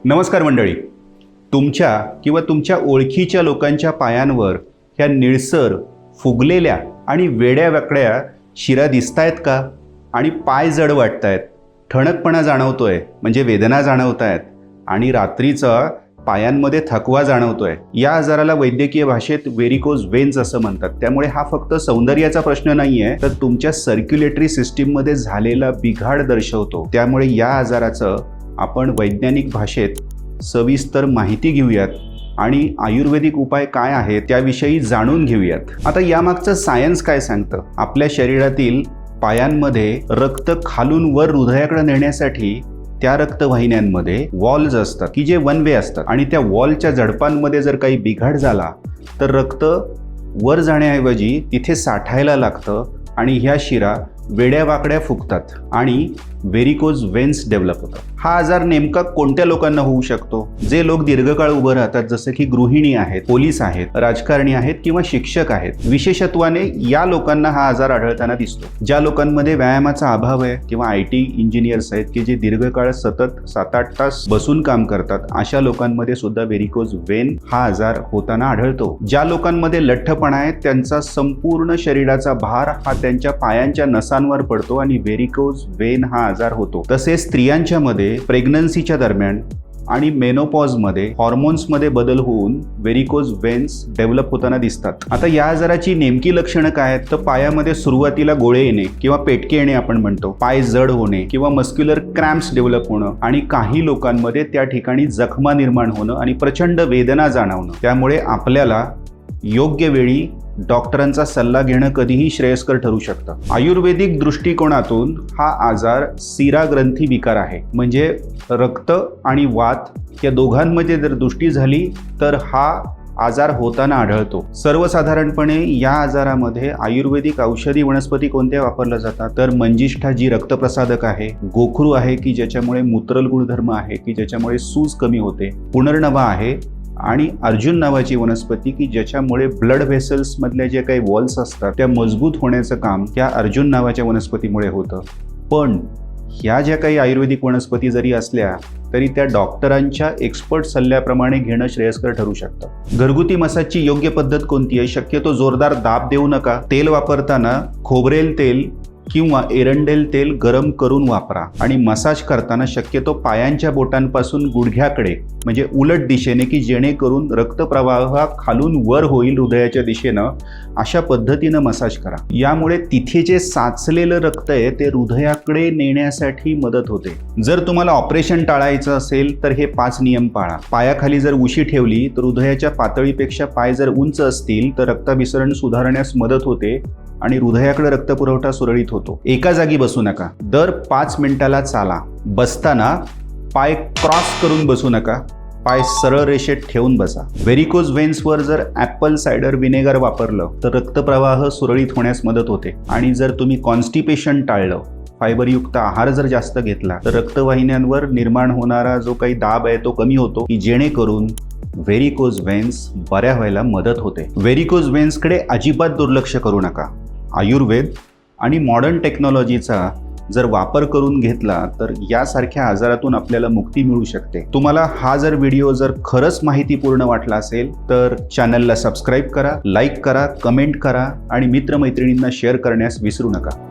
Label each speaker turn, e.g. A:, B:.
A: नमस्कार मंडळी. तुमच्या किंवा तुमच्या ओळखीच्या लोकांच्या पायांवर ह्या निळसर, फुगलेल्या आणि वेड्या-वाकड्या शिरा दिसतायत का? आणि पाय जड वाटतायत, ठणकपणा जाणवतोय म्हणजे वेदना जाणवतायत आणि रात्रीचा पायांमध्ये थकवा जाणवतोय. या आजाराला वैद्यकीय भाषेत व्हेरिकोज वेन्स असं म्हणतात. त्यामुळे हा फक्त सौंदर्याचा प्रश्न नाहीये, तर तुमच्या सर्क्युलेटरी सिस्टीममध्ये झालेला बिघाड दर्शवतो. त्यामुळे या आजाराचं आपण वैज्ञानिक भाषेत सविस्तर माहिती घेऊयात आणि आयुर्वेदिक उपाय काय आहेत त्याविषयी जाणून घेऊयात. आता यामागचं सायन्स काय सांगतं? आपल्या शरीरातील पायांमध्ये रक्त खालून वर हृदयाकडे नेण्यासाठी त्या रक्तवाहिन्यांमध्ये वॉल्स असतात की जे वन वे असतात आणि त्या वॉलच्या झडपांमध्ये जर काही बिघाड झाला तर रक्त वर जाण्याऐवजी तिथे साठायला लागतं आणि ह्या शिरा वेड्या-वाकड्या फुगतात आणि व्हेरिकोज वेन्स डेव्हलप होतात. हा आजार नेमका कोणत्या लोकांना होऊ शकतो? जे लोक दीर्घकाळ उभं राहतात, जसं की गृहिणी आहेत, पोलीस आहेत, राजकारणी आहेत किंवा शिक्षक आहेत. विशेषत्वाने या लोकांना हा आजार आढळताना दिसतो. ज्या लोकांमध्ये व्यायामाचा अभाव आहे किंवा IT इंजिनियर्स आहेत की जे दीर्घकाळ सतत 7-8 तास बसून काम करतात, अशा लोकांमध्ये सुद्धा व्हेरिकोज वेन हा आजार होताना आढळतो. ज्या लोकांमध्ये लठ्ठपणा आहे त्यांचा संपूर्ण शरीराचा भार हा त्यांच्या पायांच्या नसांवर पडतो आणि व्हेरिकोज वेन हा आजार होतो. तसेच स्त्रियांच्या मध्ये प्रेग्नन्सीच्या दरम्यान आणि मेनोपॉजमध्ये हॉर्मोन्समध्ये बदल होऊन व्हेरिकोज वेन्स डेव्हलप होताना दिसतात. आता या आजाराची नेमकी लक्षणं काय आहेत? तर पायामध्ये सुरुवातीला गोळे येणे किंवा पेटके येणे आपण म्हणतो, पाय जड होणे किंवा मस्क्युलर क्रॅम्प्स डेव्हलप होणं आणि काही लोकांमध्ये त्या ठिकाणी जखमा निर्माण होणं आणि प्रचंड वेदना जाणवणं. त्यामुळे आपल्याला योग्य वेळी डॉक्टरांचा सल्ला घेणं कधीही श्रेयस्कर ठरू शकतं. आयुर्वेदिक दृष्टिकोनातून हा आजार शिराग्रंथी विकार आहे. म्हणजे रक्त आणि वात या दोघांमध्ये जर दृष्टी झाली तर हा आजार होताना आढळतो. सर्वसाधारणपणे या आजारामध्ये आयुर्वेदिक औषधी वनस्पती कोणत्या वापरल्या जातात? तर मंजिष्ठा जी रक्तप्रसादक आहे, गोखरू आहे की ज्याच्यामुळे मूत्रल गुणधर्म आहे की ज्याच्यामुळे सूज कमी होते, पुनर्नवा आहे आणि अर्जुन नावाची वनस्पती की ज्याच्यामुळे ब्लड व्हेसल्स मधले जे काही वॉल्स असतात त्या मजबूत होण्याचं काम त्या अर्जुन नावाच्या वनस्पतीमुळे होतं. पण ह्या ज्या काही आयुर्वेदिक वनस्पती जरी असल्या तरी त्या डॉक्टरांच्या एक्सपर्ट सल्ल्याप्रमाणे घेणं श्रेयस्कर ठरू शकतं. घरगुती मसाजची योग्य पद्धत कोणती आहे? शक्यतो जोरदार दाब देऊ नका. तेल वापरताना खोबरेल तेल किंवा एरंडेल तेल गरम करून वापरा आणि मसाज करताना शक्यतो पायांच्या बोटांपासून गुडघ्याकडे म्हणजे उलट दिशेने की जेणेकरून रक्तप्रवाह खालून वर होईल हृदयाच्या दिशेनं, अशा पद्धतीनं मसाज करा. यामुळे तिथे जे साचलेलं रक्त आहे ते हृदयाकडे नेण्यासाठी मदत होते. जर तुम्हाला ऑपरेशन टाळायचं असेल तर हे 5 नियम पाळा. पायाखाली जर उशी ठेवली तर हृदयाच्या पातळीपेक्षा पाय जर उंच असतील तर रक्ताभिसरण सुधारण्यास मदत होते आणि हृदयाकडे रक्तपुरवठा सुरळीत होतो. एका जागी बसू नका. दर 5 मिनिटाला चाला. बसताना पाय क्रॉस करून बसू नका. पाय सरळ रेषेत ठेवून बसा. व्हेरिकोज वेन्सवर जर ॲपल सायडर विनेगर वापरलं तर रक्तप्रवाह सुरळीत होण्यास मदत होते. आणि जर तुम्ही कॉन्स्टिपेशन टाळलं, फायबरयुक्त आहार जर जास्त घेतला तर रक्तवाहिन्यांवर निर्माण होणारा जो काही दाब आहे तो कमी होतो की जेणेकरून व्हेरिकोज वेन्स बऱ्या व्हायला मदत होते. व्हेरिकोज वेन्सकडे अजिबात दुर्लक्ष करू नका. आयुर्वेद आणि मॉडर्न टेक्नॉलॉजीचा जर वापर करून घेतला तर यासारख्या आजारातून आपल्याला मुक्ती मिळू शकते. तुम्हाला हा जर व्हिडिओ जर खरंच माहितीपूर्ण वाटला असेल तर चॅनलला सबस्क्राईब करा, लाईक करा, कमेंट करा आणि मित्रमैत्रिणींना शेअर करण्यास विसरू नका.